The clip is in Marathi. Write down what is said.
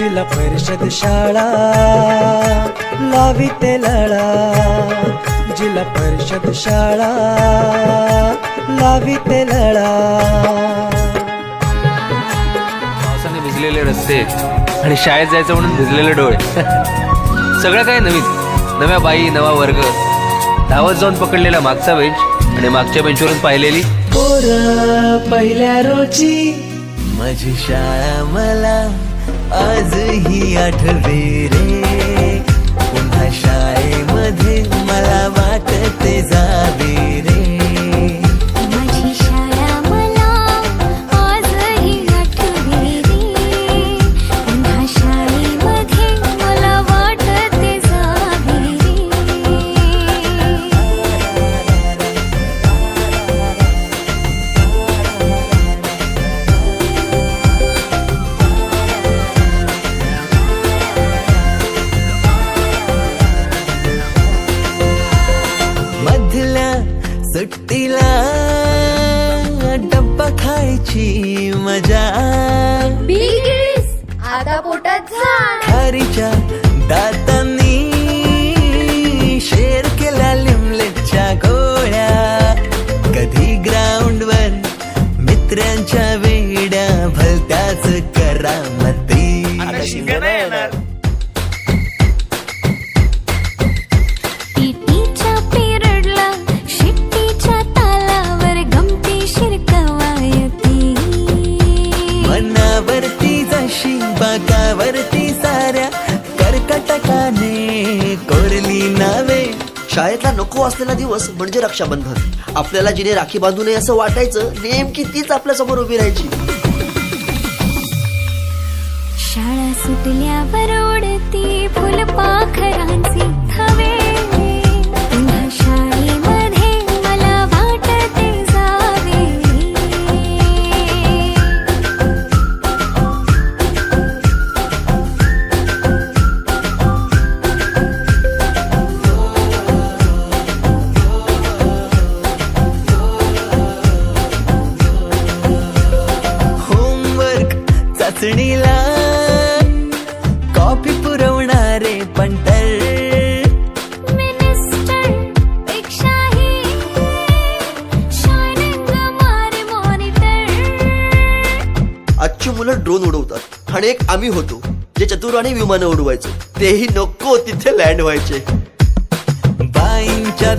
जिल्हा परिषद शाळा लाविते लळा, जिल्हा परिषद शाळा लाविते लळा। पावसाने भिजलेले रस्ते आणि शाळेत जायचं म्हणून भिजलेले डोळे सगळं काय नवीन, नव्या बाई, नवा वर्ग, धावत जाऊन पकडलेला मागचा बेंच आणि मागच्या बेंचवरून पाहिलेली पोरं पहिल्या रोजी माझी शाळा मला आजही आठवे रे, पुन्हा शाळेमध्ये मला वाटते जावे रे। माझी शाळा मला आजही आठवे रे, पुन्हा शाळेमध्ये मला वाटते जावे रे। मधल्या सुट्टीला डब्बा खायची मजा, बिगीस आता पोटात झाड, खारीच्या दातांनी शेर केल्या लिमलेटच्या गोळ्या, कधी ग्राउंडवर मित्रांच्या वेड्या भलत्याच करामती। पीटीच्या पिरियडला शिट्टीच्या तालावर गमती शिरकवायती, मनावरती जशी बाकावरती साऱ्या कर्कटकाने कोरली नावे। शाळेतला नको असलेला दिवस म्हणजे रक्षाबंधन। आपल्याला जिने राखी बांधू नये असं वाटायचं, नेमकी तीच आपल्या समोर उभी राहायची। शाळा सुटल्यावर उडती फुलपाखरांचे थवे, पुन्हा शाळेमध्ये मला वाटते जावे। होमवर्क चाचणीला कॉपी पुरवणारे पंटर, मिनिस्टर पेक्षाही शायनिंग मारे मॉनिटर। आजची मुलं ड्रोन उडवतात आणि एक आम्ही होतो जे चतुराने विमानं उडवायचो, तेही नको तिथे लँड व्हायचे। बाईंच्या